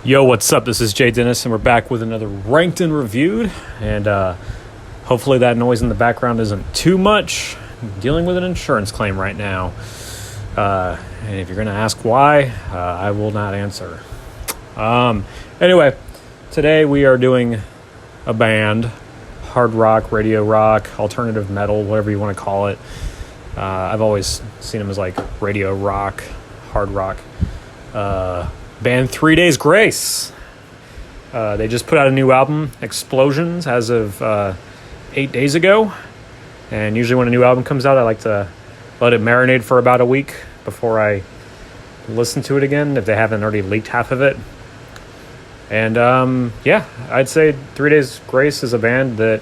Yo, what's up? This is Jay Dennis, and we're back with another Ranked and Reviewed. And hopefully that noise in the background isn't too much. I'm dealing with an insurance claim right now. And if you're going to ask why, I will not answer. Anyway, today we are doing a band, hard rock, radio rock, alternative metal, whatever you want to call it. I've always seen them as like radio rock, hard rock. Band 3 Days Grace. They just put out a new album, Explosions, as of 8 days ago. And usually when a new album comes out, I like to let it marinate for about a week before I listen to it again, if they haven't already leaked half of it. And I'd say 3 Days Grace is a band that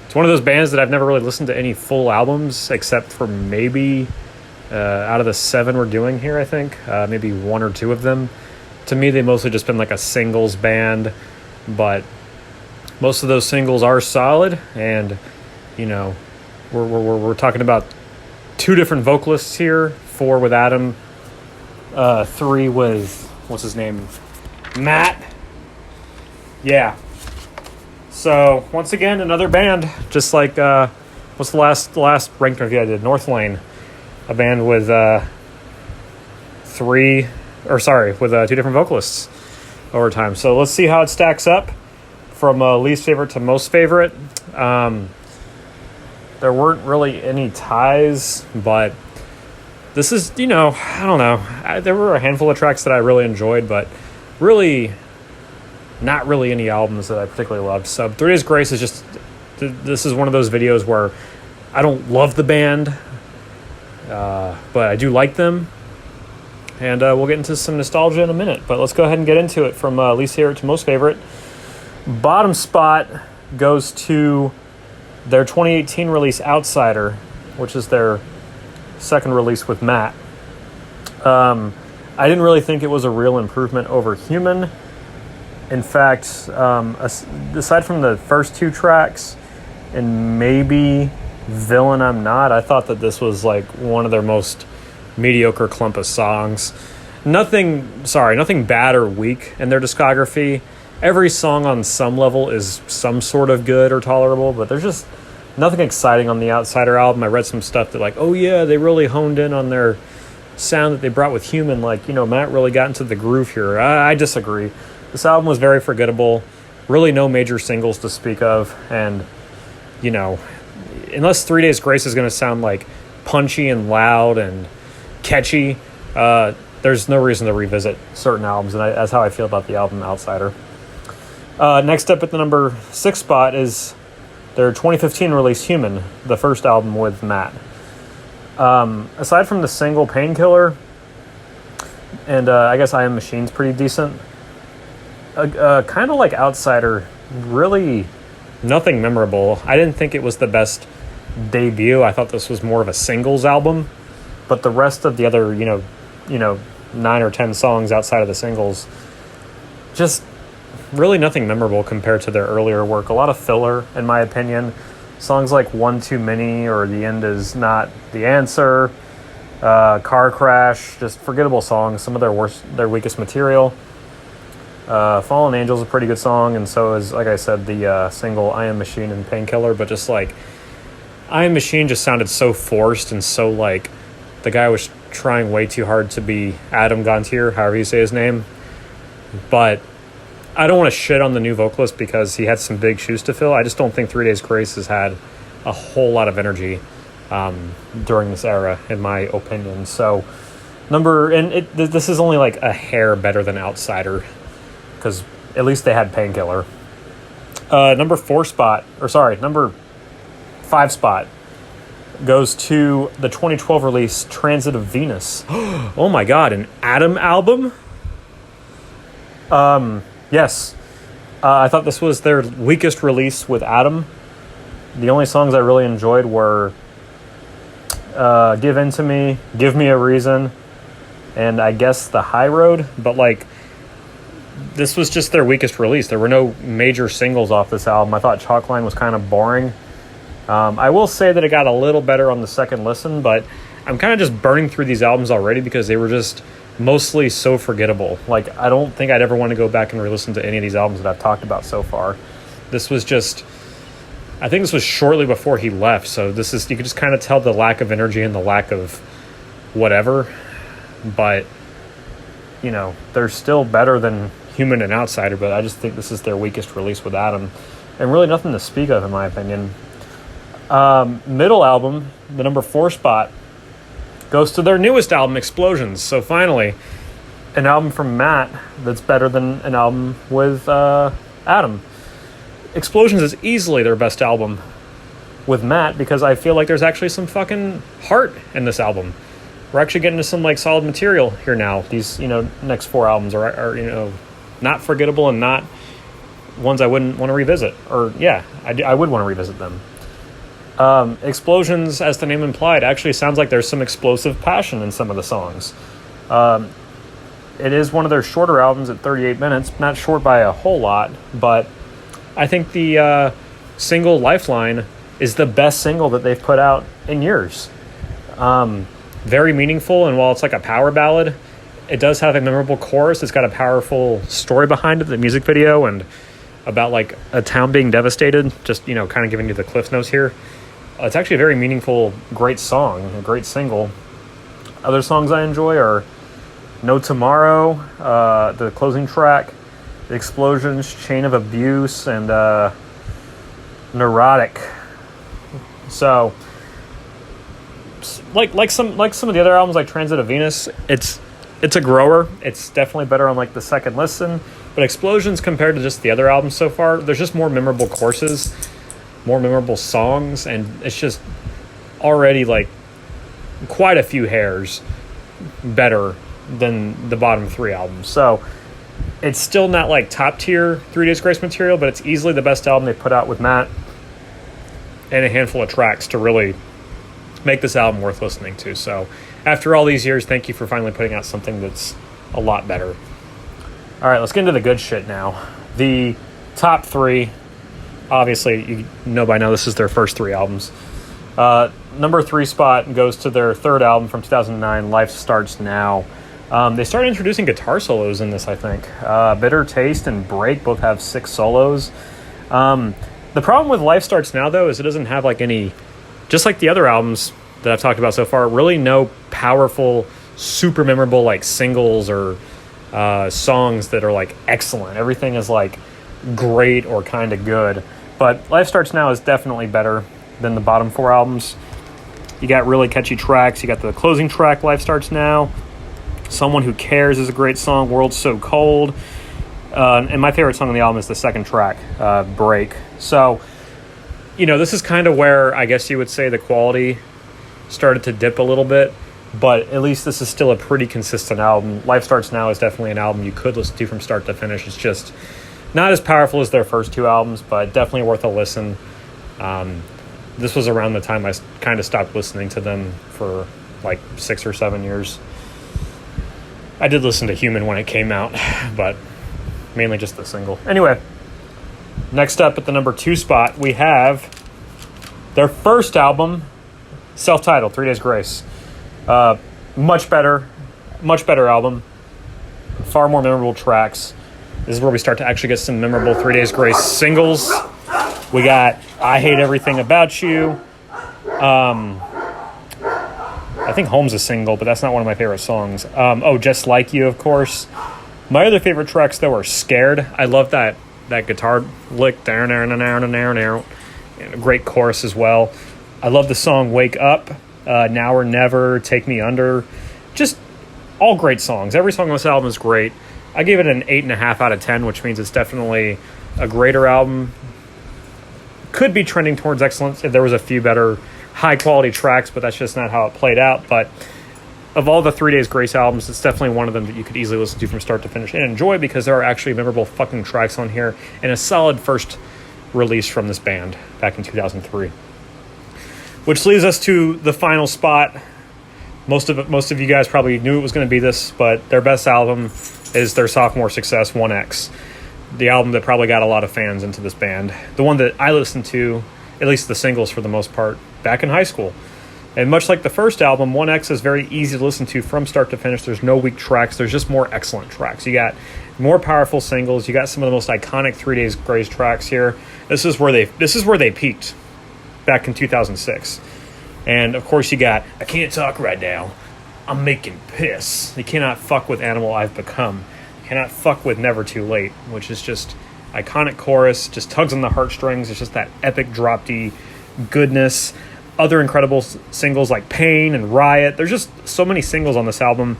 it's one of those bands that I've never really listened to any full albums except for maybe out of the 7 we're doing here, I think maybe 1 or 2 of them. To me, they mostly just been like a singles band, but most of those singles are solid. And you know, we're talking about 2 different vocalists here: 4 with Adam, 3 with what's his name, Matt. Yeah. So once again, another band, just like what's the last ranked review I did? North Lane, a band with 2 different vocalists over time. So let's see how it stacks up from least favorite to most favorite. There weren't really any ties, but this is, I don't know. There were a handful of tracks that I really enjoyed, but really not really any albums that I particularly loved. So 3 Days Grace is just, this is one of those videos where I don't love the band, but I do like them. And we'll get into some nostalgia in a minute. But let's go ahead and get into it from least favorite to most favorite. Bottom spot goes to their 2018 release, Outsider, which is their second release with Matt. I didn't really think it was a real improvement over Human. In fact, aside from the first 2 tracks and maybe Villain I'm Not, I thought that this was like one of their most mediocre clump of songs. Nothing bad or weak in their discography. Every song on some level is some sort of good or tolerable, but there's just nothing exciting on the Outsider album. I read some stuff that like, oh yeah, they really honed in on their sound that they brought with Human. Like, Matt really got into the groove here. I disagree. This album was very forgettable. Really no major singles to speak of. And, unless 3 Days Grace is going to sound like punchy and loud and catchy, there's no reason to revisit certain albums, and that's how I feel about the album Outsider. Next up at the number 6 spot is their 2015 release, Human, the first album with Matt. Aside from the single Painkiller, and I guess I Am Machine's pretty decent, kind of like Outsider, really nothing memorable. I didn't think it was the best debut. I thought this was more of a singles album. But the rest of the other, 9 or 10 songs outside of the singles, just really nothing memorable compared to their earlier work. A lot of filler, in my opinion. Songs like One Too Many or The End Is Not the Answer, Car Crash, just forgettable songs. Some of their weakest material. Fallen Angel is a pretty good song, and so is, like I said, the single I Am Machine and Painkiller. But just like, I Am Machine just sounded so forced and so like the guy was trying way too hard to be Adam Gontier, however you say his name. But I don't want to shit on the new vocalist because he had some big shoes to fill. I just don't think 3 Days Grace has had a whole lot of energy during this era, in my opinion. So this is only like a hair better than Outsider, because at least they had Painkiller. Number 5 spot goes to the 2012 release, Transit of Venus. Oh my god, an Adam album? Yes. I thought this was their weakest release with Adam. The only songs I really enjoyed were Give In To Me, Give Me A Reason, and I guess The High Road. But like, this was just their weakest release. There were no major singles off this album. I thought Chalkline was kind of boring. I will say that it got a little better on the second listen, but I'm kind of just burning through these albums already because they were just mostly so forgettable. Like, I don't think I'd ever want to go back and re-listen to any of these albums that I've talked about so far. This was just, I think this was shortly before he left, so this is, you could just kind of tell the lack of energy and the lack of whatever, but, you know, they're still better than Human and Outsider, but I just think this is their weakest release with Adam, and really nothing to speak of, in my opinion. Middle album, the number 4 spot, goes to their newest album, Explosions. So finally, an album from Matt that's better than an album with Adam. Explosions is easily their best album with Matt, because I feel like there's actually some fucking heart in this album. We're actually getting to some like solid material here now. These, you know, next 4 albums are you know, not forgettable and not ones I wouldn't want to revisit. Or yeah, I would want to revisit them. Explosions, as the name implied, actually sounds like there's some explosive passion in some of the songs. It is one of their shorter albums at 38 minutes, not short by a whole lot, but I think the single Lifeline is the best single that they've put out in years. Very meaningful, and while it's like a power ballad, it does have a memorable chorus. It's got a powerful story behind it, the music video, and about like a town being devastated, just, you know, kind of giving you the Cliff Notes here. It's actually a very meaningful, great song, a great single. Other songs I enjoy are No Tomorrow, the closing track, The Explosions, Chain of Abuse, and Neurotic. So, like some of the other albums, like Transit of Venus, it's a grower. It's definitely better on like the second listen. But Explosions, compared to just the other albums so far, there's just more memorable courses, more memorable songs, and it's just already like quite a few hairs better than the bottom 3 albums. So it's still not like top tier 3 Days Grace material, but it's easily the best album they put out with Matt, and a handful of tracks to really make this album worth listening to. So after all these years, thank you for finally putting out something that's a lot better. All right, let's get into the good shit now. The top 3, obviously, you know by now this is their first 3 albums. Number 3 spot goes to their 3rd album from 2009, Life Starts Now. They started introducing guitar solos in this, I think. Bitter Taste and Break both have 6 solos. The problem with Life Starts Now, though, is it doesn't have like any, just like the other albums that I've talked about so far, really no powerful, super memorable like singles or songs that are like excellent. Everything is like great or kind of good. But Life Starts Now is definitely better than the bottom 4 albums. You got really catchy tracks. You got the closing track, Life Starts Now. Someone Who Cares is a great song. World's So Cold. And my favorite song on the album is the second track, Break. So, you know, this is kind of where I guess you would say the quality started to dip a little bit. But at least this is still a pretty consistent album. Life Starts Now is definitely an album you could listen to from start to finish. It's just not as powerful as their first 2 albums, but definitely worth a listen. This was around the time I kind of stopped listening to them for like 6 or 7 years. I did listen to Human when it came out, but mainly just the single. Anyway, next up at the number 2 spot, we have their first album, self-titled, 3 Days Grace. Much better album. Far more memorable tracks. This is where we start to actually get some memorable 3 Days Grace singles. We got I Hate Everything About You. I think Home's a single, but that's not one of my favorite songs. Just Like You, of course. My other favorite tracks, though, are Scared. I love that guitar lick. A great chorus as well. I love the song Wake Up, Now or Never, Take Me Under. Just all great songs. Every song on this album is great. I gave it an 8.5 out of 10, which means it's definitely a greater album. Could be trending towards excellence if there was a few better high-quality tracks, but that's just not how it played out. But of all the 3 Days Grace albums, it's definitely one of them that you could easily listen to from start to finish and enjoy, because there are actually memorable fucking tracks on here and a solid first release from this band back in 2003. Which leads us to the final spot. Most of you guys probably knew it was going to be this, but their best album is their sophomore success, 1X. The album that probably got a lot of fans into this band. The one that I listened to, at least the singles for the most part, back in high school. And much like the first album, 1X is very easy to listen to from start to finish. There's no weak tracks. There's just more excellent tracks. You got more powerful singles. You got some of the most iconic 3 Days Grace tracks here. This is where they peaked back in 2006. And of course you got I Can't Talk Right Now, I'm Making Piss. You cannot fuck with Animal I've Become. You cannot fuck with Never Too Late, which is just iconic chorus, just tugs on the heartstrings. It's just that epic drop D goodness. Other incredible singles like Pain and Riot. There's just so many singles on this album.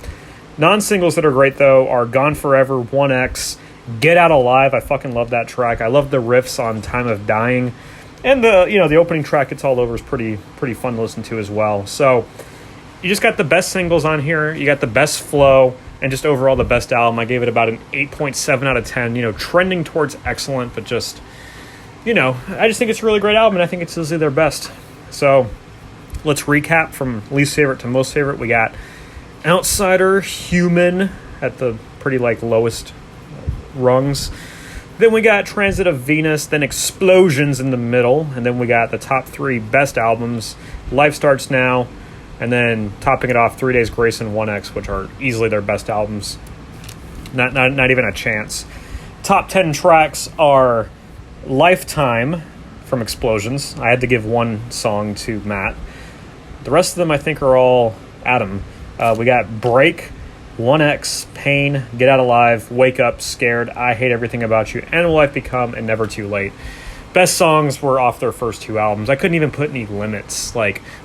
Non-singles that are great, though, are Gone Forever, 1X, Get Out Alive. I fucking love that track. I love the riffs on Time of Dying. And the opening track, It's All Over, is pretty fun to listen to as well. So you just got the best singles on here. You got the best flow and just overall the best album. I gave it about an 8.7 out of 10, trending towards excellent, but just, I just think it's a really great album, and I think it's easily their best. So let's recap from least favorite to most favorite. We got Outsider, Human at the pretty lowest rungs. Then we got Transit of Venus, then Explosions in the middle, and then we got the top 3 best albums, Life Starts Now, and then topping it off 3 Days Grace and 1X, which are easily their best albums. Not even a chance. Top 10 tracks are Lifetime from Explosions. I had to give one song to Matt. The rest of them I think are all Adam. We got Break, 1X, Pain, Get Out Alive, Wake Up, Scared, I Hate Everything About You, Animal I've Become, and Never Too Late. Best songs were off their first 2 albums. I couldn't even put any limits,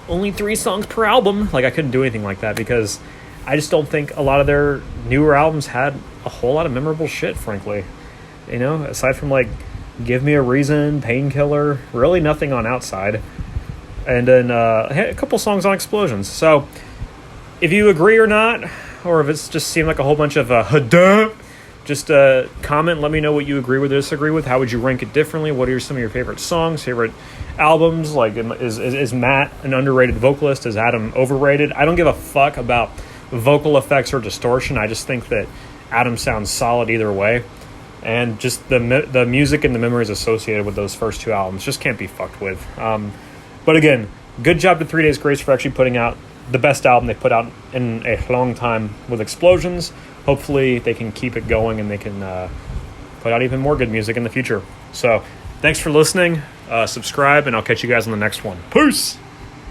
only 3 songs per album. I couldn't do anything like that because I just don't think a lot of their newer albums had a whole lot of memorable shit, frankly. Aside from Give Me a Reason, Painkiller, really nothing on Outside. And then a couple songs on Explosions. So if you agree or not, or if it's just seemed like a whole bunch of just comment, let me know what you agree with or disagree with. How would you rank it differently? What are some of your favorite songs, favorite albums? Is Matt an underrated vocalist? Is Adam overrated? I don't give a fuck about vocal effects or distortion. I just think that Adam sounds solid either way. And just the music and the memories associated with those first 2 albums just can't be fucked with. But again, good job to 3 Days Grace for actually putting out the best album they put out in a long time with Explosions. Hopefully they can keep it going and they can put out even more good music in the future. So thanks for listening. Subscribe, and I'll catch you guys on the next one. Peace!